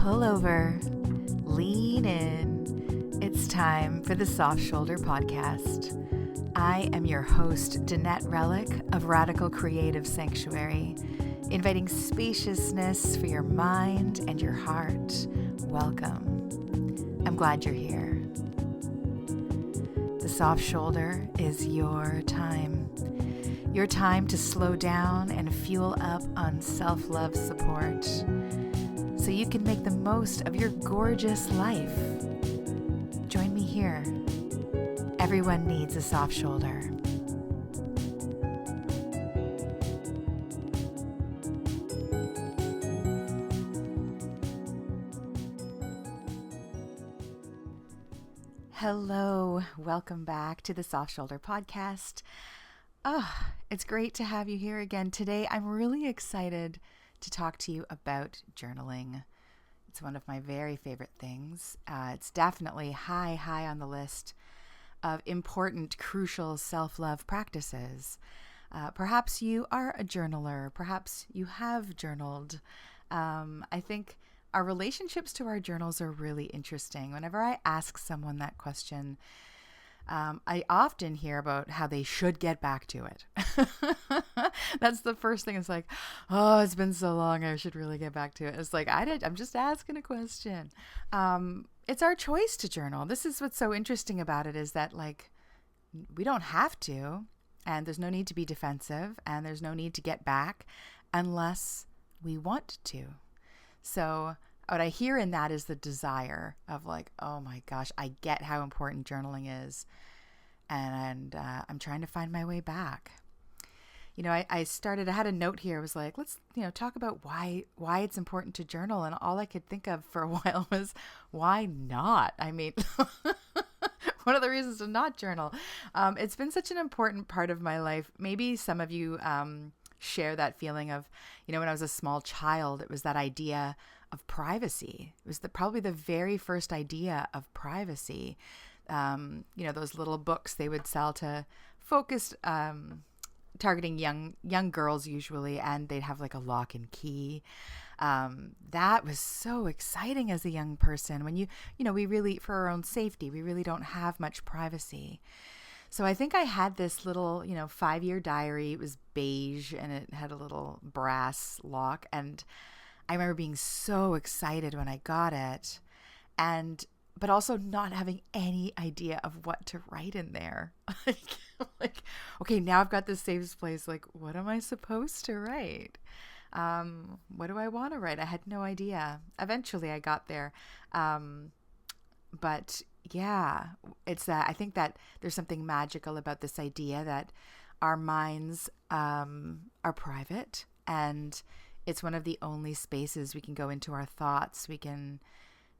pull over, lean in. It's time for the Soft Shoulder Podcast. I am your host, Danette Relic of Radical Creative Sanctuary, inviting spaciousness for your mind and your heart. Welcome. I'm glad you're here. The Soft Shoulder is your time to slow down and fuel up on self-love support so you can make the most of your gorgeous life. Join me here. Everyone needs a soft shoulder. Hello, welcome back to the Soft Shoulder Podcast. It's great to have you here again. Today, I'm really excited to talk to you about journaling. It's one of my very favorite things. It's definitely high on the list of important, crucial self-love practices. Perhaps you are a journaler. Perhaps you have journaled. I think our relationships to our journals are really interesting. Whenever I ask someone that question, I often hear about how they should get back to it. That's the first thing. It's like, oh, it's been so long. I should really get back to it. It's like, I'm just asking a question. It's our choice to journal. This is what's so interesting about it is that like, we don't have to, and there's no need to be defensive, and there's no need to get back unless we want to. So what I hear in that is the desire of like, oh my gosh, I get how important journaling is. And I'm trying to find my way back. You know, I had a note here. I was like, let's, talk about why it's important to journal. And all I could think of for a while was, why not? I mean, one of the reasons to not journal. It's been such an important part of my life. Maybe some of you share that feeling of, when I was a small child, it was that idea of privacy. It was probably the very first idea of privacy. Those little books they would sell to focused, targeting young girls usually, and they'd have like a lock and key. That was so exciting as a young person when we really, for our own safety, we really don't have much privacy. So I think I had this little, 5-year diary. It was beige and it had a little brass lock. And I remember being so excited when I got it, but also not having any idea of what to write in there. like, okay, now I've got this safe place. Like, what am I supposed to write? What do I want to write? I had no idea. Eventually I got there. But yeah, it's that I think that there's something magical about this idea that our minds are private, and it's one of the only spaces we can go into our thoughts. We can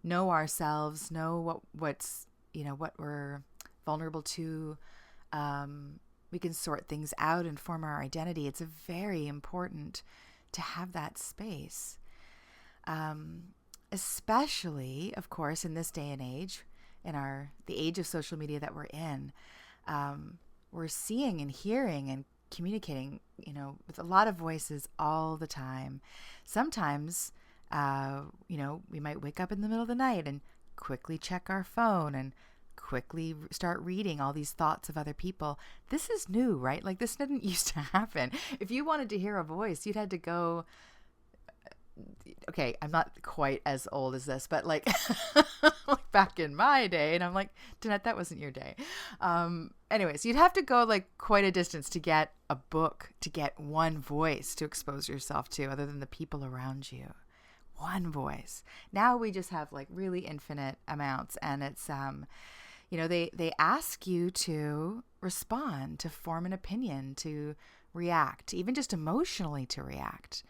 know ourselves, know what we're vulnerable to. We can sort things out and form our identity. It's very important to have that space. Especially, of course, in this day and age, in the age of social media that we're in, we're seeing and hearing and communicating, with a lot of voices all the time. Sometimes, we might wake up in the middle of the night and quickly check our phone and quickly start reading all these thoughts of other people. This is new, right? Like, this didn't used to happen. If you wanted to hear a voice, you'd had to go, okay, I'm not quite as old as this, but like, like back in my day, and I'm like, Danette, that wasn't your day. Anyways, you'd have to go like quite a distance to get a book, to get one voice to expose yourself to other than the people around you. One voice. Now we just have like really infinite amounts, and it's, they ask you to respond, to form an opinion, to react, even just emotionally to react.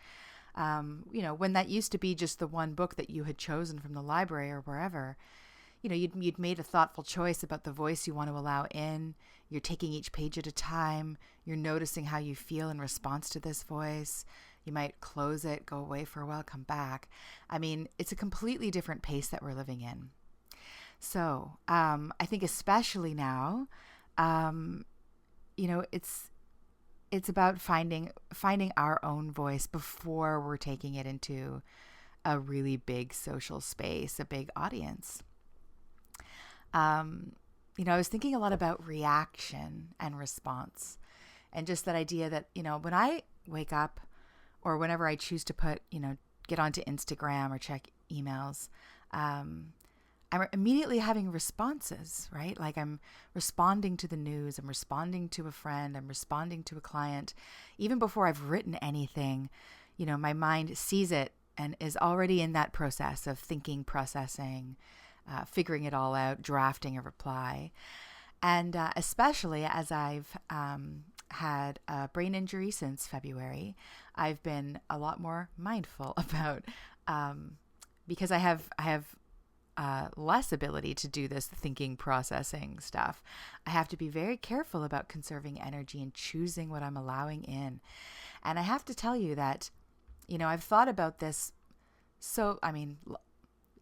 When that used to be just the one book that you had chosen from the library or wherever, you'd made a thoughtful choice about the voice you want to allow in. You're taking each page at a time. You're noticing how you feel in response to this voice. You might close it, go away for a while, come back. I mean, it's a completely different pace that we're living in. So I think especially now, it's about finding our own voice before we're taking it into a really big social space, a big audience. I was thinking a lot about reaction and response, and just that idea that, when I wake up or whenever I choose to get onto Instagram or check emails, I'm immediately having responses, right? Like I'm responding to the news, I'm responding to a friend, I'm responding to a client. Even before I've written anything, my mind sees it and is already in that process of thinking, processing, figuring it all out, drafting a reply. And especially as I've had a brain injury since February, I've been a lot more mindful about, because I have less ability to do this thinking, processing stuff. I have to be very careful about conserving energy and choosing what I'm allowing in. And I have to tell you that, I've thought about this.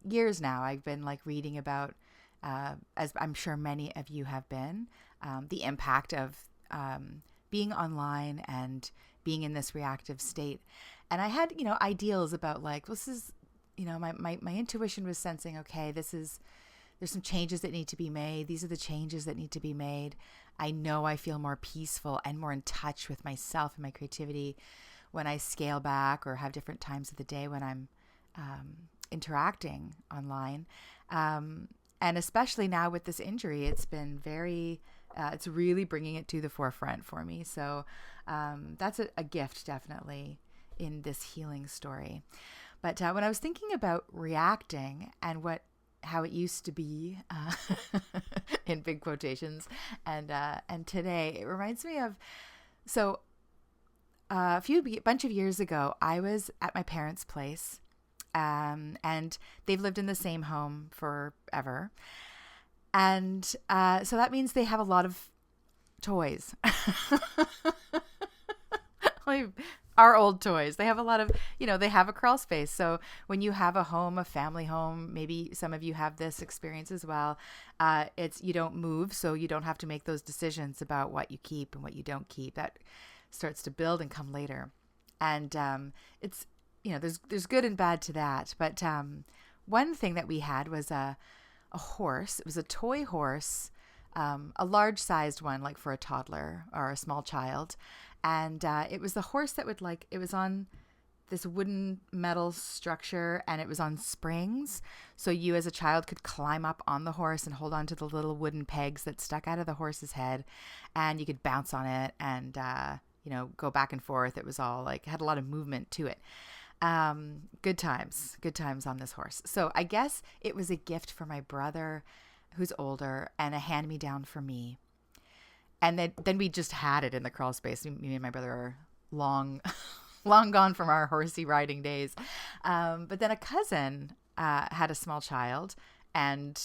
Years now, I've been reading about, as I'm sure many of you have been, the impact of being online and being in this reactive state. And I had, ideals about this is, my intuition was sensing, okay, there's some changes that need to be made. These are the changes that need to be made. I know I feel more peaceful and more in touch with myself and my creativity when I scale back or have different times of the day when I'm interacting online. And especially now with this injury, it's been it's really bringing it to the forefront for me. So that's a gift, definitely, in this healing story. But when I was thinking about reacting and how it used to be, in big quotations, and today, it reminds me of, so a bunch of years ago, I was at my parents' place, and they've lived in the same home forever. And so that means they have a lot of toys. Our old toys. They have a lot of, they have a crawl space. So when you have a home, a family home, maybe some of you have this experience as well. You don't move, so you don't have to make those decisions about what you keep and what you don't keep. That starts to build and come later. And it's, there's good and bad to that. But one thing that we had was a horse. It was a toy horse, a large-sized one, like for a toddler or a small child. And it was the horse that it was on this wooden metal structure, and it was on springs. So you as a child could climb up on the horse and hold on to the little wooden pegs that stuck out of the horse's head, and you could bounce on it and, go back and forth. It was all had a lot of movement to it. Good times on this horse. So I guess it was a gift for my brother who's older and a hand-me-down for me. And then we just had it in the crawl space. Me and my brother are long gone from our horsey riding days. But then a cousin had a small child, and,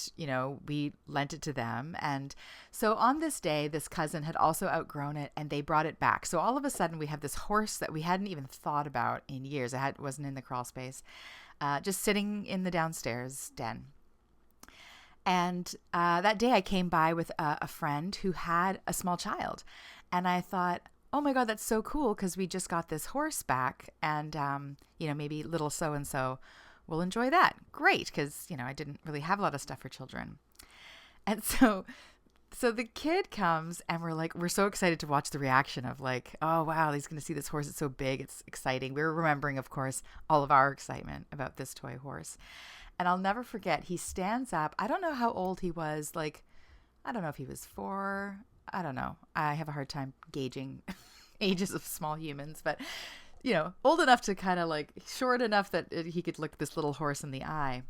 we lent it to them. And so on this day, this cousin had also outgrown it, and they brought it back. So all of a sudden, we have this horse that we hadn't even thought about in years. It wasn't in the crawl space, just sitting in the downstairs den. And that day I came by with a friend who had a small child. And I thought, oh my God, that's so cool, because we just got this horse back, and, maybe little so-and-so will enjoy that. Great, because, I didn't really have a lot of stuff for children. And so the kid comes, and we're so excited to watch the reaction of oh, wow, he's going to see this horse. It's so big. It's exciting. We were remembering, of course, all of our excitement about this toy horse. And I'll never forget, he stands up. I don't know how old he was. I don't know if he was 4. I don't know. I have a hard time gauging ages of small humans, but, old enough to kind of short enough that he could look this little horse in the eye.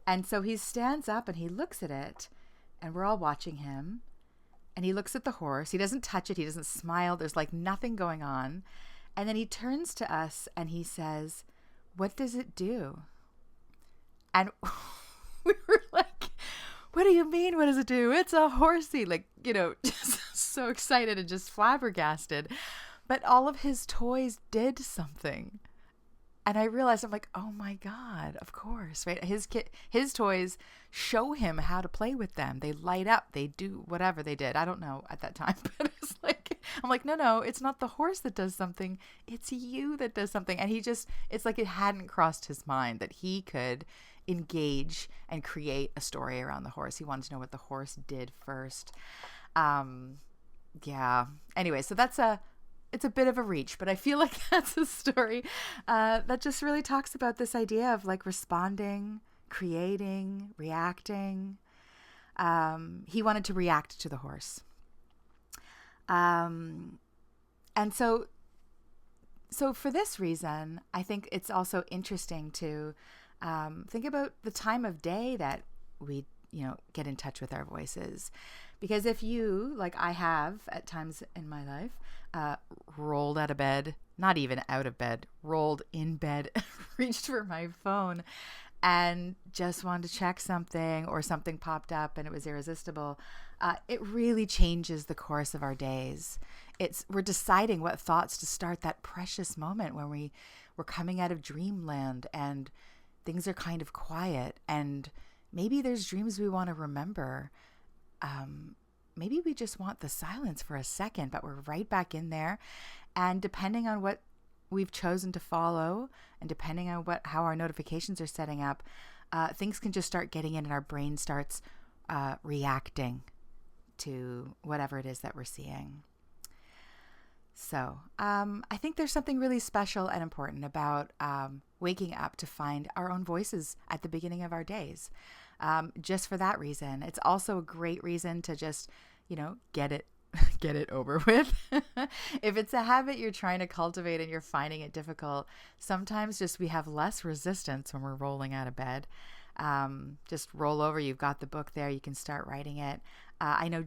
And so he stands up and he looks at it, and we're all watching him, and he looks at the horse. He doesn't touch it. He doesn't smile. There's nothing going on. And then he turns to us and he says, "What does it do?" And we were like, "What do you mean? What does it do? It's a horsey." Just so excited and just flabbergasted. But all of his toys did something. And I realized, I'm like, oh my God, of course, right? His toys show him how to play with them. They light up. They do whatever they did. I don't know at that time, but it's I'm like, no, it's not the horse that does something. It's you that does something. And it's like it hadn't crossed his mind that he could engage and create a story around the horse. He wanted to know what the horse did first. Yeah. Anyway, so it's a bit of a reach, but I feel like that's a story that just really talks about this idea of like responding, creating, reacting. He wanted to react to the horse. And so for this reason, I think it's also interesting to think about the time of day that we, get in touch with our voices. Because if you, like I have at times in my life, rolled out of bed, not even out of bed, rolled in bed, reached for my phone and just wanted to check something, or something popped up and it was irresistible, it really changes the course of our days. We're deciding what thoughts to start that precious moment when we're coming out of dreamland and things are kind of quiet, and maybe there's dreams we want to remember. Maybe we just want the silence for a second, but we're right back in there. And depending on what we've chosen to follow, and depending on how our notifications are setting up, things can just start getting in and our brain starts reacting to whatever it is that we're seeing. So I think there's something really special and important about waking up to find our own voices at the beginning of our days. Just for that reason. It's also a great reason to just, get it over with. If it's a habit you're trying to cultivate and you're finding it difficult, sometimes just we have less resistance when we're rolling out of bed. Just roll over. You've got the book there. You can start writing it. I know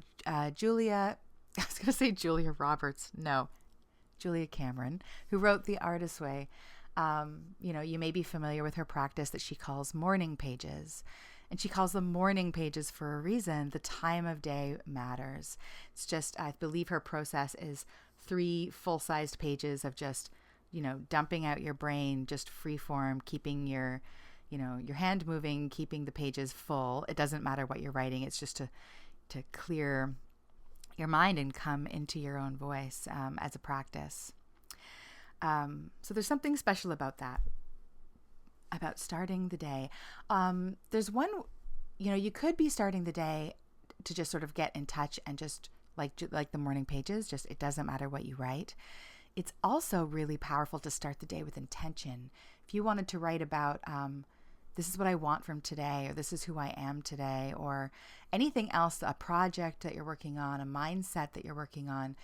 Julia, I was going to say Julia Roberts. No, Julia Cameron, who wrote The Artist's Way. You may be familiar with her practice that she calls morning pages. And she calls them morning pages for a reason. The time of day matters. It's just, I believe her process is 3 full-sized pages of just, dumping out your brain, just free form, keeping your hand moving, keeping the pages full. It doesn't matter what you're writing. It's just to clear your mind and come into your own voice as a practice. So there's something special about that. About starting the day. There's one, you could be starting the day to just sort of get in touch and just like the morning pages, just it doesn't matter what you write. It's also really powerful to start the day with intention. If you wanted to write about, this is what I want from today, or this is who I am today, or anything else, a project that you're working on, a mindset that you're working on,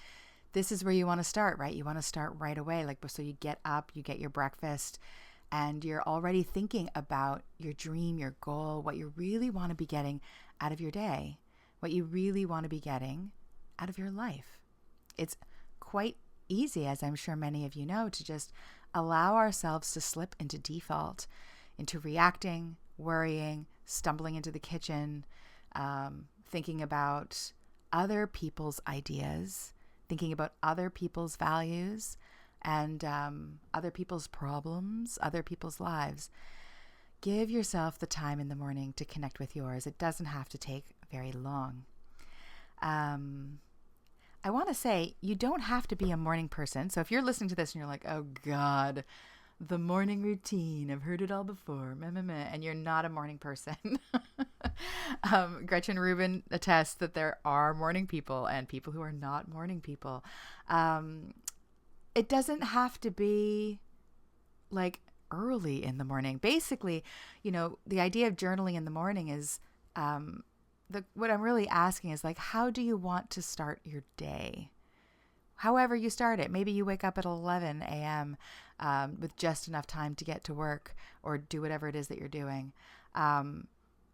this is where you want to start, right? You want to start right away. So you get up, you get your breakfast, and you're already thinking about your dream, your goal, what you really want to be getting out of your day, what you really want to be getting out of your life. It's quite easy, as I'm sure many of you know, to just allow ourselves to slip into default, into reacting, worrying, stumbling into the kitchen, thinking about other people's ideas, thinking about other people's values, and other people's problems, other people's lives. Give yourself the time in the morning to connect with yours. It doesn't have to take very long. I want to say you don't have to be a morning person. So if you're listening to this and you're like, oh God, the morning routine, I've heard it all before, and you're not a morning person. Gretchen Rubin attests that there are morning people and people who are not morning people. It doesn't have to be like early in the morning. Basically, the idea of journaling in the morning is what I'm really asking is like, how do you want to start your day? However you start it. Maybe you wake up at 11 a.m. With just enough time to get to work or do whatever it is that you're doing.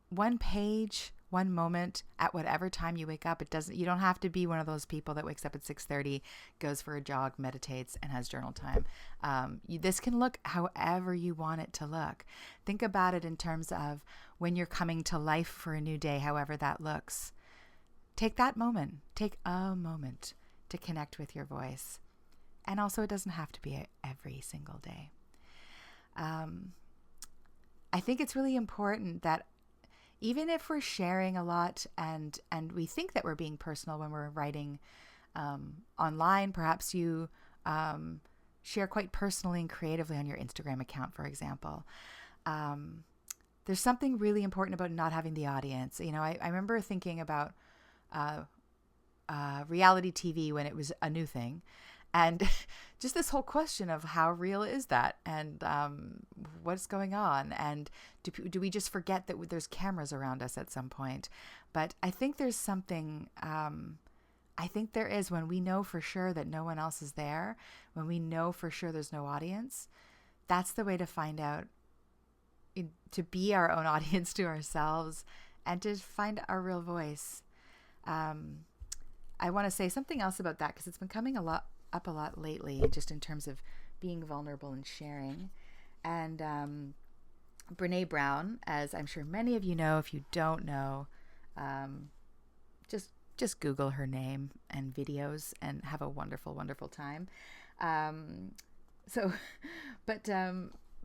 One page, one moment at whatever time you wake up. You don't have to be one of those people that wakes up at 6:30, goes for a jog, meditates, and has journal time. This can look however you want it to look. Think about it in terms of when you're coming to life for a new day, however that looks. Take that moment. Take a moment to connect with your voice. And also, it doesn't have to be every single day. I think it's really important that even if we're sharing a lot and we think that we're being personal when we're writing online. Perhaps you share quite personally and creatively on your Instagram account, for example. There's something really important about not having the audience. I remember thinking about reality TV when it was a new thing. And just this whole question of how real is that, and what's going on, and do we just forget that there's cameras around us at some point? But I think there's something, I think there is, when we know for sure that no one else is there, when we know for sure there's no audience. That's the way to find out, to be our own audience to ourselves, and to find our real voice. I want to say something else about that, because it's been coming up a lot lately, just in terms of being vulnerable and sharing. And Brene Brown, as I'm sure many of you know, if you don't know, just Google her name and videos and have a wonderful, wonderful time.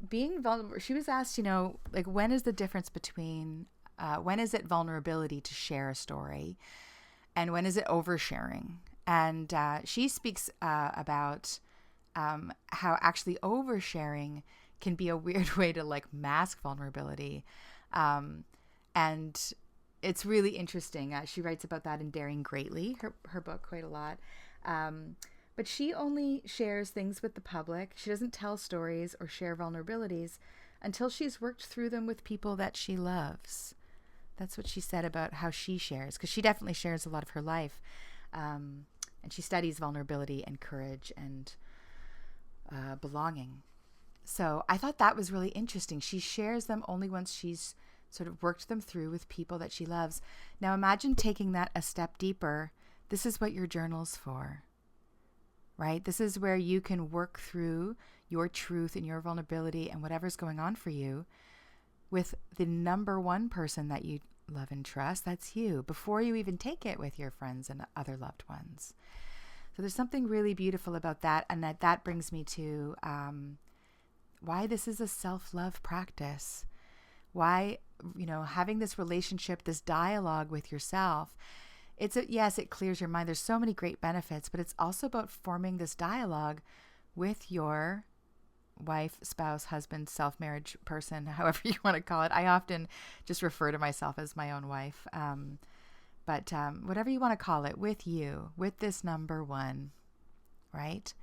Being vulnerable, she was asked, when is the difference between, when is it vulnerability to share a story, and when is it oversharing? And she speaks about how actually oversharing can be a weird way to mask vulnerability. And it's really interesting. She writes about that in Daring Greatly, her book, quite a lot. But she only shares things with the public. She doesn't tell stories or share vulnerabilities until she's worked through them with people that she loves. That's what she said about how she shares, because she definitely shares a lot of her life. And she studies vulnerability and courage and belonging. So I thought that was really interesting. She shares them only once she's sort of worked them through with people that she loves. Now imagine taking that a step deeper. This is what your journal's for, right? This is where you can work through your truth and your vulnerability and whatever's going on for you with the number one person that you love and trust. That's you, before you even take it with your friends and other loved ones. So there's something really beautiful about that. And that brings me to why this is a self-love practice. Why, having this relationship, this dialogue with yourself, yes, it clears your mind. There's so many great benefits, but it's also about forming this dialogue with your wife, spouse, husband, self-marriage person, however you want to call it. I often just refer to myself as my own wife. But whatever you want to call it, with you, with this number one, right?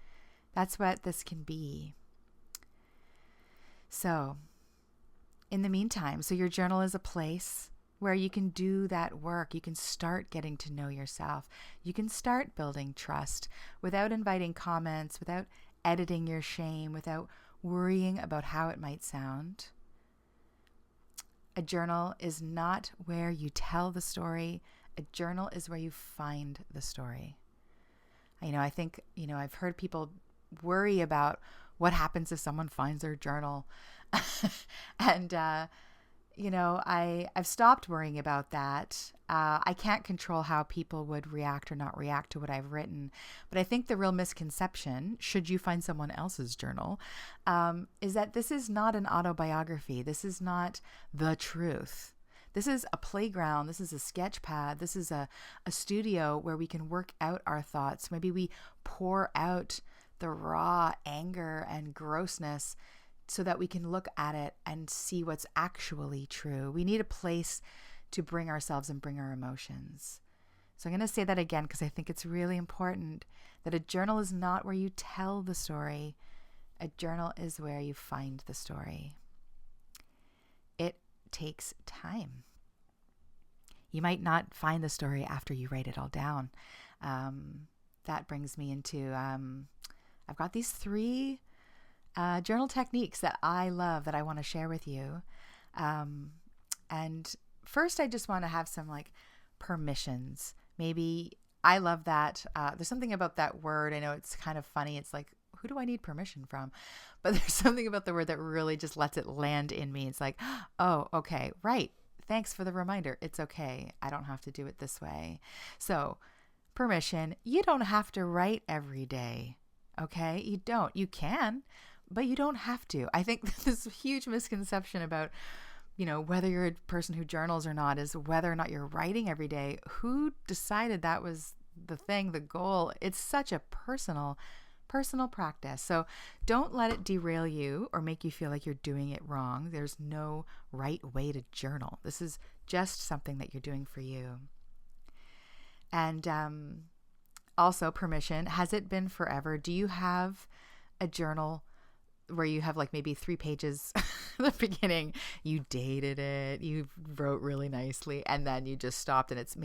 That's what this can be. So in the meantime, so your journal is a place where you can do that work. You can start getting to know yourself. You can start building trust without inviting comments, without editing your shame, without worrying about how it might sound. A journal is not where you tell the story. A journal is where you find the story. I think, I've heard people worry about what happens if someone finds their journal. And, I've stopped worrying about that. I can't control how people would react or not react to what I've written. But I think the real misconception, should you find someone else's journal, is that this is not an autobiography. This is not the truth. This is a playground. This is a sketch pad. This is a studio where we can work out our thoughts. Maybe we pour out the raw anger and grossness so that we can look at it and see what's actually true. We need a place to bring ourselves and bring our emotions. So I'm going to say that again, because I think it's really important that a journal is not where you tell the story. A journal is where you find the story. It takes time. You might not find the story after you write it all down. That brings me into, I've got these 3 journal techniques that I love that I want to share with you. And first, I just want to have some permissions. Maybe I love that. There's something about that word. I know it's kind of funny. It's like, who do I need permission from? But there's something about the word that really just lets it land in me. It's like, oh, okay, right. Thanks for the reminder. It's okay. I don't have to do it this way. So permission, you don't have to write every day. Okay. You don't. You can, but you don't have to. I think this huge misconception about, whether you're a person who journals or not is whether or not you're writing every day. Who decided that was the goal. It's such a personal practice. So don't let it derail you or make you feel like you're doing it wrong. There's no right way to journal. This is just something that you're doing for you. And also permission. Has it been forever? Do you have a journal where you have like maybe 3 pages at the beginning, you dated it, you wrote really nicely, and then you just stopped and it's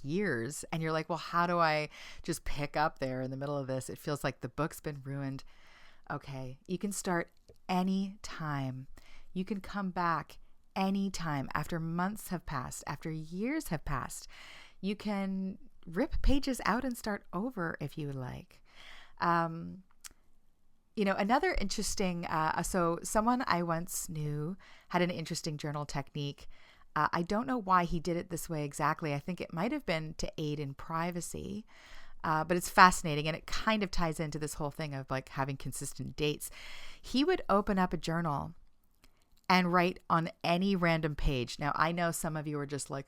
years and you're like, well, how do I just pick up there in the middle of this? It feels like the book's been ruined. Okay, you can start any time. You can come back anytime after months have passed, after years have passed. You can rip pages out and start over if you would like. Another interesting, so someone I once knew had an interesting journal technique. I don't know why he did it this way exactly. I think it might have been to aid in privacy, but it's fascinating. And it kind of ties into this whole thing of like having consistent dates. He would open up a journal and write on any random page. Now, I know some of you are just like,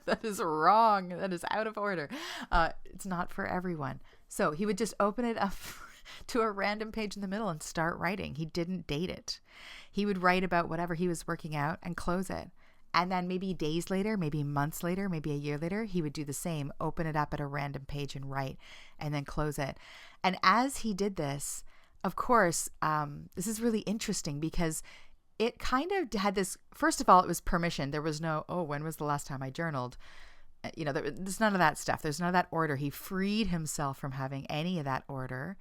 that is wrong. That is out of order. It's not for everyone. So he would just open it up to a random page in the middle and start writing. He didn't date it. He would write about whatever he was working out and close it. And then maybe days later, maybe months later, maybe a year later, he would do the same, open it up at a random page and write, and then close it. And as he did this, of course, this is really interesting because it kind of had this, first of all, it was permission. There was no, when was the last time I journaled? There's none of that stuff. There's none of that order. He freed himself from having any of that order.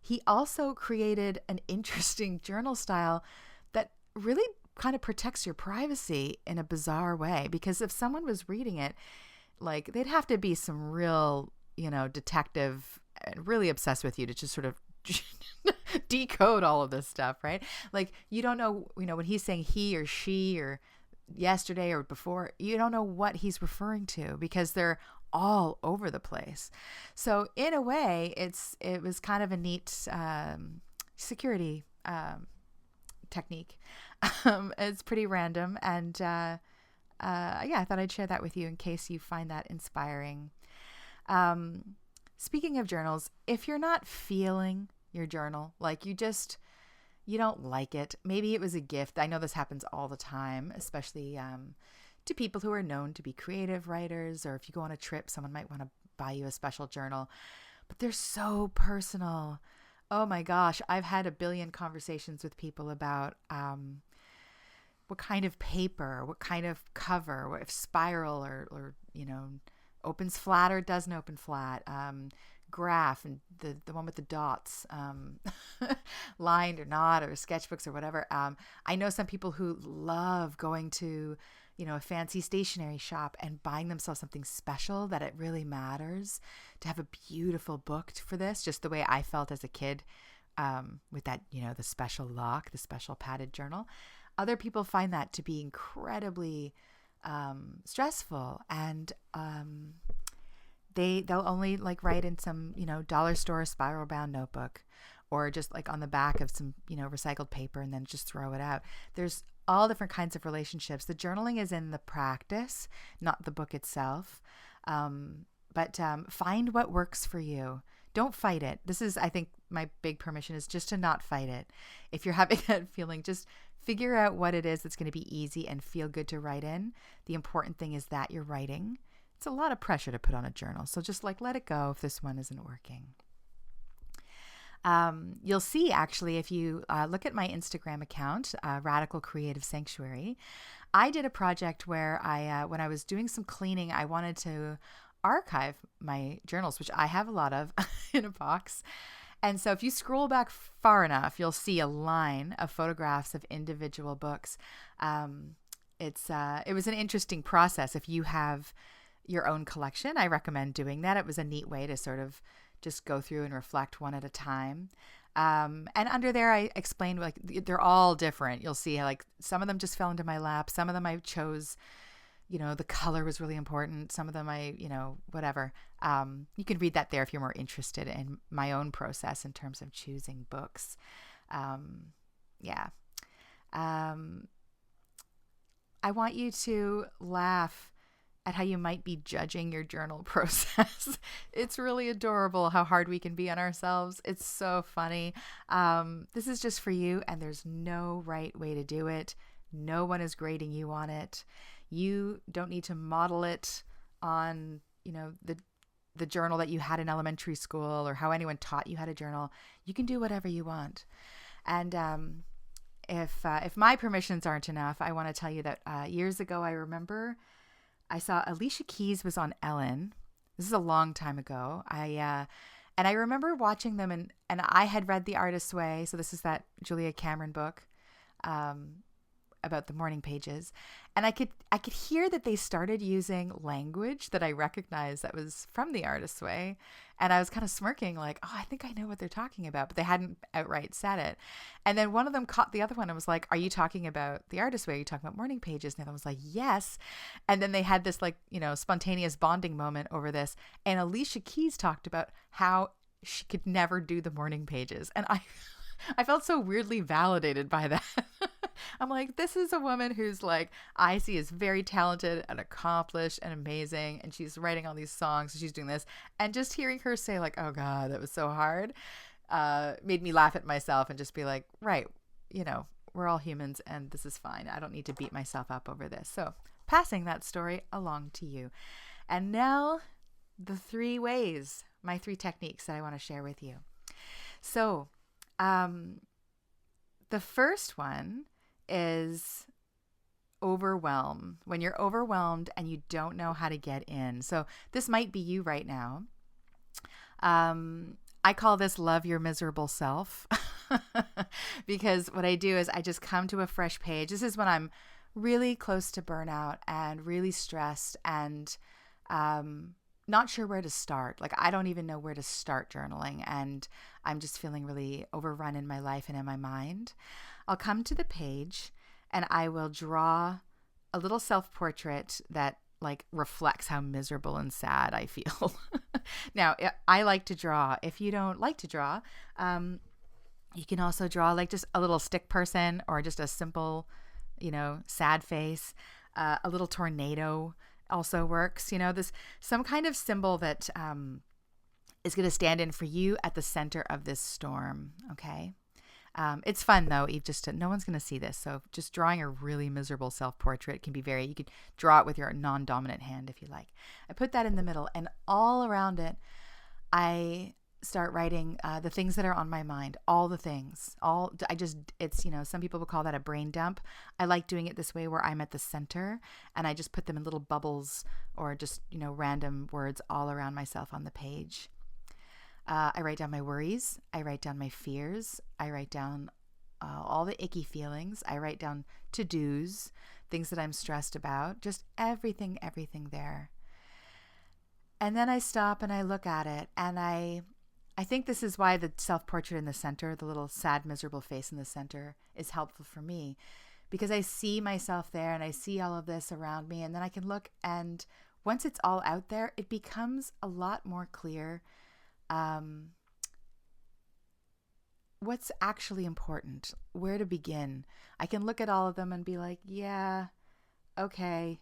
He also created an interesting journal style that really kind of protects your privacy in a bizarre way, because if someone was reading it, like they'd have to be some real, detective and really obsessed with you to just sort of decode all of this stuff, right? Like you don't know, when he's saying he or she or yesterday or before, you don't know what he's referring to because they're all over the place. So in a way, it was kind of a neat security technique. It's pretty random, and I thought I'd share that with you in case you find that inspiring. Speaking of journals, if you're not feeling your journal, like you don't like it. Maybe it was a gift. I know this happens all the time, especially to people who are known to be creative writers, or if you go on a trip, someone might want to buy you a special journal, but they're so personal. Oh my gosh. I've had a billion conversations with people about what kind of paper, what kind of cover, what if spiral or opens flat or doesn't open flat, graph and the one with the dots, lined or not, or sketchbooks or whatever. I know some people who love going to, a fancy stationery shop and buying themselves something special that it really matters to have a beautiful book for this, just the way I felt as a kid, with that, the special lock, the special padded journal. Other people find that to be incredibly stressful, and they'll only like write in some, dollar store spiral bound notebook, or just like on the back of some, recycled paper, and then just throw it out. There's all different kinds of relationships. The journaling is in the practice, not the book itself. But find what works for you. Don't fight it. This is, I think, my big permission is just to not fight it. If you're having that feeling, just figure out what it is that's going to be easy and feel good to write in. The important thing is that you're writing. It's a lot of pressure to put on a journal. So just like let it go if this one isn't working. You'll see, actually, if you look at my Instagram account, Radical Creative Sanctuary, I did a project where when I was doing some cleaning, I wanted to archive my journals, which I have a lot of in a box. And so if you scroll back far enough, you'll see a line of photographs of individual books. It was an interesting process. If you have your own collection, I recommend doing that. It was a neat way to sort of just go through and reflect one at a time. And under there, I explained, like, they're all different. You'll see, like, some of them just fell into my lap. Some of them I chose, the color was really important. Some of them whatever. You can read that there if you're more interested in my own process in terms of choosing books. I want you to laugh at how you might be judging your journal process. It's really adorable how hard we can be on ourselves. It's so funny. This is just for you, and there's no right way to do it. No one is grading you on it. You don't need to model it on, the journal that you had in elementary school or how anyone taught you how to journal. You can do whatever you want. And if my permissions aren't enough, I want to tell you that years ago, I remember I saw Alicia Keys was on Ellen. This is a long time ago. And I remember watching them, and I had read The Artist's Way. So this is that Julia Cameron book about the morning pages. And I could hear that they started using language that I recognized that was from The Artist's Way. And I was kind of smirking like, oh, I think I know what they're talking about, but they hadn't outright said it. And then one of them caught the other one and was like, are you talking about The Artist's Way? Are you talking about morning pages? And the other one was like, yes. And then they had this spontaneous bonding moment over this. And Alicia Keys talked about how she could never do the morning pages. And I felt so weirdly validated by that. I'm like, this is a woman who's like, I see is very talented and accomplished and amazing. And she's writing all these songs and she's doing this. And just hearing her say like, oh God, that was so hard, made me laugh at myself and just be like, right, we're all humans and this is fine. I don't need to beat myself up over this. So passing that story along to you. And now the 3 ways, my 3 techniques that I want to share with you. So the first one is overwhelm. When you're overwhelmed and you don't know how to get in. So this might be you right now. I call this love your miserable self because what I do is I just come to a fresh page. This is when I'm really close to burnout and really stressed and not sure where to start. Like, I don't even know where to start journaling, and I'm just feeling really overrun in my life and in my mind. I'll come to the page and I will draw a little self-portrait that like reflects how miserable and sad I feel. Now, I like to draw. If you don't like to draw, you can also draw like just a little stick person or just a simple, sad face. A little tornado also works. This some kind of symbol that is going to stand in for you at the center of this storm. Okay. It's fun though, Eve, no one's going to see this. So just drawing a really miserable self-portrait can be you could draw it with your non-dominant hand if you like. I put that in the middle, and all around it, I start writing the things that are on my mind, all the things, it's, some people will call that a brain dump. I like doing it this way where I'm at the center and I just put them in little bubbles or just, random words all around myself on the page. I write down my worries. I write down my fears. I write down all the icky feelings. I write down to-dos, things that I'm stressed about, just everything there. And then I stop and I look at it, and I think this is why the self-portrait in the center, the little sad, miserable face in the center, is helpful for me, because I see myself there and I see all of this around me, and then I can look, and once it's all out there, it becomes a lot more clear what's actually important, where to begin. I can look at all of them and be like, yeah, okay,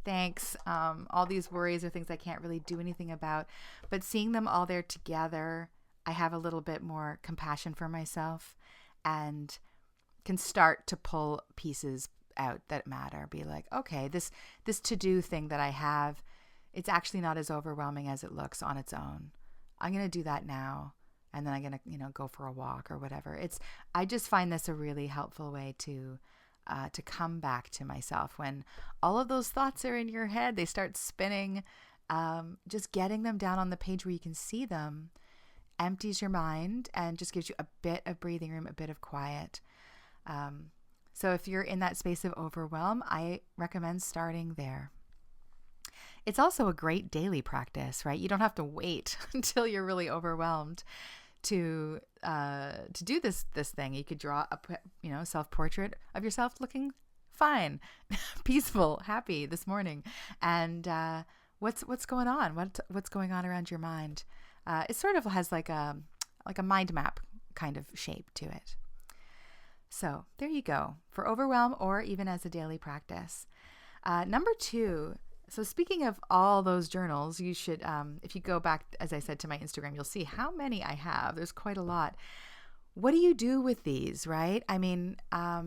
thanks. All these worries are things I can't really do anything about, but seeing them all there together, I have a little bit more compassion for myself and can start to pull pieces out that matter. Be like, okay, this to-do thing that I have, it's actually not as overwhelming as it looks on its own. I'm going to do that now. And then I'm going to, go for a walk or whatever. I just find this a really helpful way to come back to myself when all of those thoughts are in your head. They start spinning. Just getting them down on the page where you can see them empties your mind and just gives you a bit of breathing room, a bit of quiet. So if you're in that space of overwhelm, I recommend starting there. It's also a great daily practice, right? You don't have to wait until you're really overwhelmed to do this thing. You could draw a self-portrait of yourself looking fine, peaceful, happy this morning, and what's going on? What's going on around your mind? It sort of has like a mind map kind of shape to it. So there you go for overwhelm, or even as a daily practice. Number 2. So speaking of all those journals, you should, if you go back, as I said, to my Instagram, you'll see how many I have. There's quite a lot. What do you do with these, right? I mean, I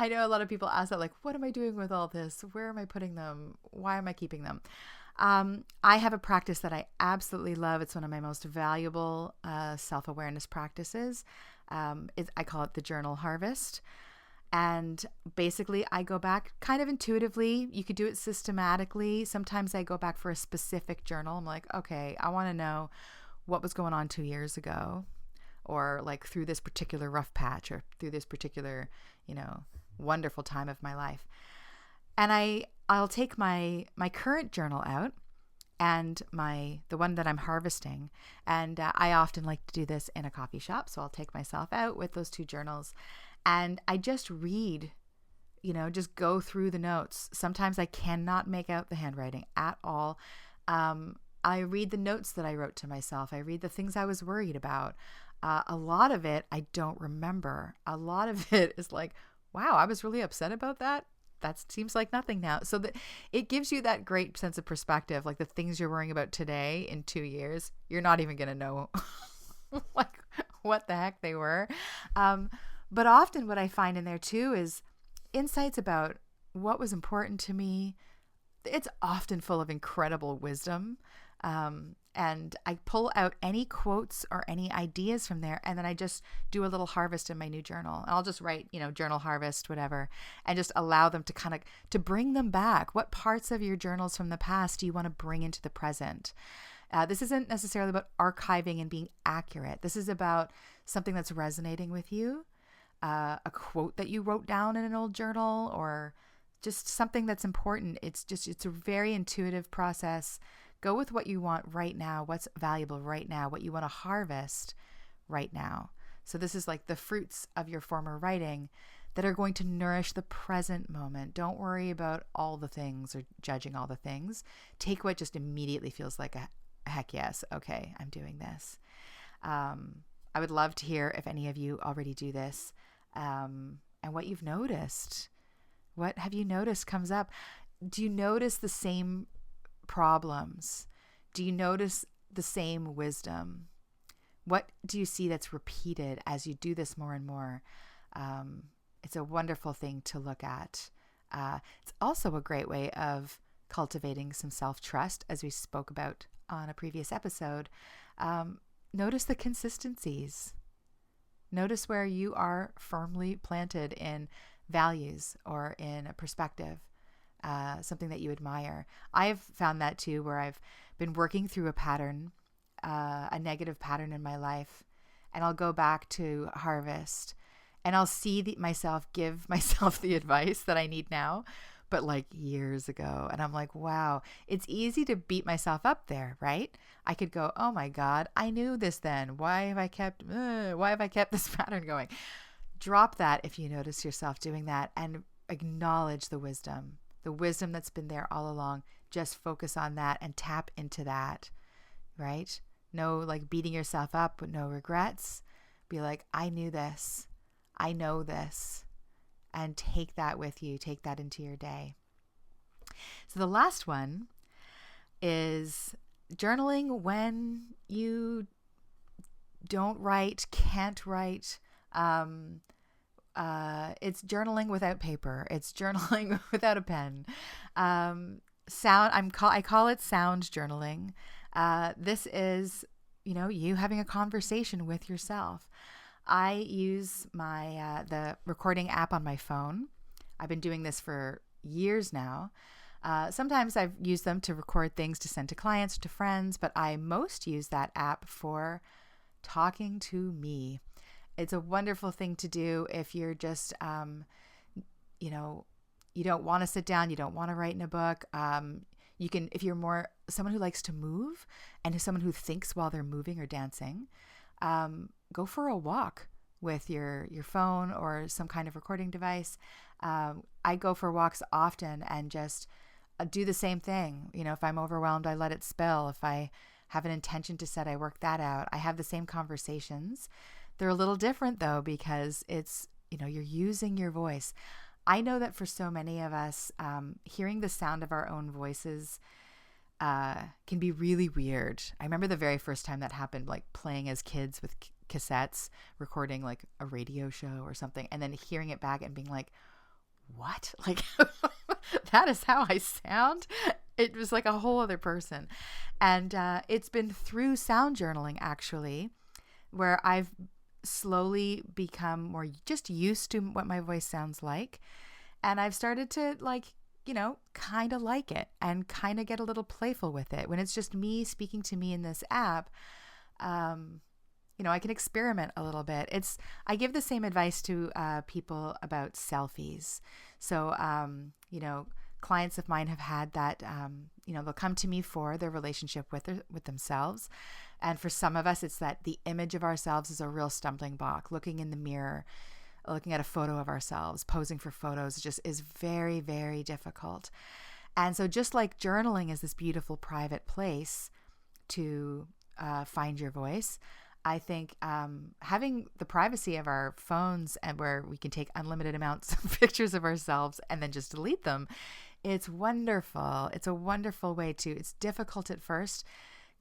know a lot of people ask that, like, what am I doing with all this? Where am I putting them? Why am I keeping them? I have a practice that I absolutely love. It's one of my most valuable self-awareness practices. I call it the journal harvest. And basically, I go back kind of intuitively. You could do it systematically. Sometimes I go back for a specific journal. I'm like, okay, I want to know what was going on 2 years ago, or like through this particular rough patch, or through this particular, wonderful time of my life. And I'll take my current journal out, and the one that I'm harvesting. And I often like to do this in a coffee shop. So I'll take myself out with those two journals, and I just read, just go through the notes. Sometimes I cannot make out the handwriting at all. I read the notes that I wrote to myself. I read the things I was worried about. A lot of it I don't remember. A lot of it is like, wow, I was really upset about that. That seems like nothing now. So it gives you that great sense of perspective. Like the things you're worrying about today in 2 years, you're not even going to know like what the heck they were. But often what I find in there too is insights about what was important to me. It's often full of incredible wisdom. And I pull out any quotes or any ideas from there, and then I just do a little harvest in my new journal. I'll just write, journal harvest, whatever, and just allow them to to bring them back. What parts of your journals from the past do you want to bring into the present? This isn't necessarily about archiving and being accurate. This is about something that's resonating with you, a quote that you wrote down in an old journal, or just something that's important. It's a very intuitive process. Go with what you want right now, what's valuable right now, what you want to harvest right now. So this is like the fruits of your former writing that are going to nourish the present moment. Don't worry about all the things or judging all the things. Take what just immediately feels like a heck yes, okay, I'm doing this. I would love to hear if any of you already do this, and what you've noticed. What have you noticed comes up? Do you notice the same problems? Do you notice the same wisdom? What do you see that's repeated as you do this more and more? It's a wonderful thing to look at. It's also a great way of cultivating some self-trust, as we spoke about on a previous episode. Notice the consistencies. Notice where you are firmly planted in values or in a perspective. Something that you admire. I've found that too, where I've been working through a pattern, a negative pattern in my life, and I'll go back to harvest, and I'll see myself give myself the advice that I need now, but like years ago. And I'm like, wow, it's easy to beat myself up there, right? I could go, oh my God, I knew this then. Why have I kept this pattern going? Drop that if you notice yourself doing that, and acknowledge the wisdom that's been there all along. Just focus on that and tap into that, right? No like beating yourself up with no regrets. Be like, I knew this. I know this. And take that with you. Take that into your day. So the last one is journaling when you don't write, can't write. It's journaling without paper. It's journaling without a pen. I call it sound journaling. This is, you having a conversation with yourself. I use the recording app on my phone. I've been doing this for years now. Sometimes I've used them to record things to send to clients or to friends, but I most use that app for talking to me. It's a wonderful thing to do if you're just, you don't want to sit down, you don't want to write in a book. You can, if you're more someone who likes to move and is someone who thinks while they're moving or dancing, go for a walk with your phone or some kind of recording device. I go for walks often and just do the same thing. If I'm overwhelmed, I let it spill. If I have an intention to set, I work that out. I have the same conversations. They're a little different though, because it's, you're using your voice. I know that for so many of us, hearing the sound of our own voices can be really weird. I remember the very first time that happened, like playing as kids with cassettes, recording like a radio show or something, and then hearing it back and being like, what? Like, that is how I sound? It was like a whole other person. And it's been through sound journaling, actually, where I've slowly become more just used to what my voice sounds like. And I've started to kind of like it and kind of get a little playful with it. When it's just me speaking to me in this app, I can experiment a little bit. I give the same advice to people about selfies. So, clients of mine have had that, they'll come to me for their relationship with themselves. And for some of us, it's that the image of ourselves is a real stumbling block. Looking in the mirror, looking at a photo of ourselves, posing for photos just is very, very difficult. And so just like journaling is this beautiful private place to find your voice, I think having the privacy of our phones and where we can take unlimited amounts of pictures of ourselves and then just delete them, it's wonderful. It's a wonderful way to, it's difficult at first.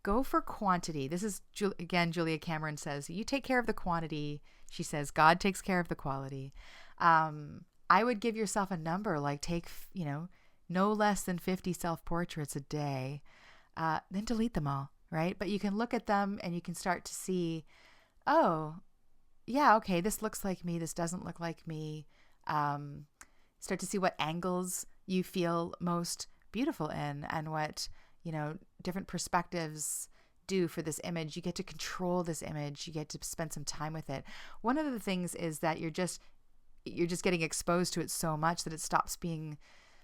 Go for quantity. This is, again, Julia Cameron says, you take care of the quantity. She says, God takes care of the quality. I would give yourself a number, like take, no less than 50 self-portraits a day, then delete them all, right? But you can look at them and you can start to see, oh, yeah, okay, this looks like me. This doesn't look like me. Start to see what angles you feel most beautiful in and what, different perspectives do for this image. You get to control this image. You get to spend some time with it. One of the things is that you're just getting exposed to it so much that it stops being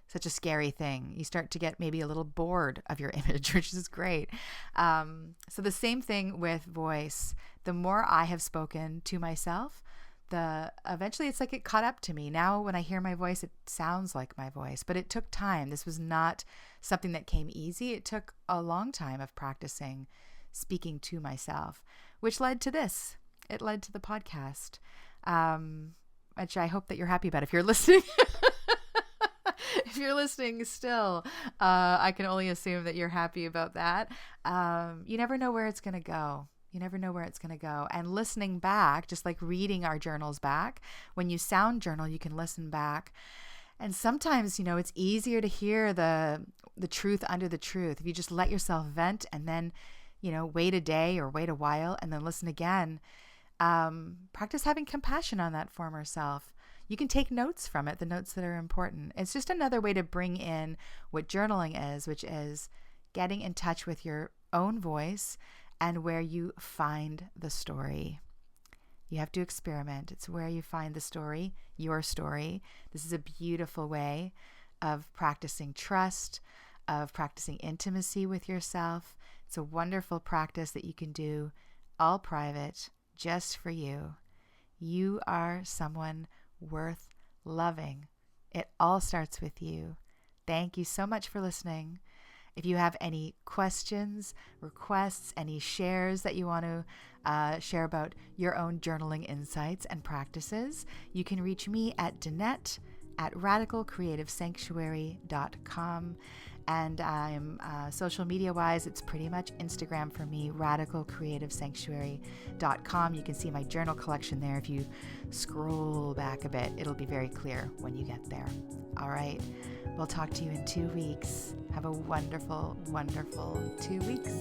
such a scary thing. You start to get maybe a little bored of your image, which is great. So the same thing with voice. The more I have spoken to myself, eventually it's like it caught up to me. Now when I hear my voice, it sounds like my voice, but it took time. This was not something that came easy. It took a long time of practicing speaking to myself, which led to this. It led to the podcast, which I hope that you're happy about. If you're listening, if you're listening still, I can only assume that you're happy about that. You never know where it's going to go. You never know where it's going to go. And listening back, just like reading our journals back, when you sound journal, you can listen back. And sometimes, it's easier to hear the truth under the truth. If you just let yourself vent and then, wait a day or wait a while and then listen again, practice having compassion on that former self. You can take notes from it, the notes that are important. It's just another way to bring in what journaling is, which is getting in touch with your own voice and where you find the story. You have to experiment. It's where you find the story, your story. This is a beautiful way of practicing trust, of practicing intimacy with yourself. It's a wonderful practice that you can do all private, just for you. You are someone worth loving. It all starts with you. Thank you so much for listening. If you have any questions, requests, any shares that you want to share about your own journaling insights and practices, you can reach me at Danette at radicalcreativesanctuary.com. And I'm social media wise, it's pretty much Instagram for me, radicalcreativesanctuary.com. You can see my journal collection there. If you scroll back a bit, it'll be very clear when you get there. All right. We'll talk to you in 2 weeks. Have a wonderful, wonderful 2 weeks.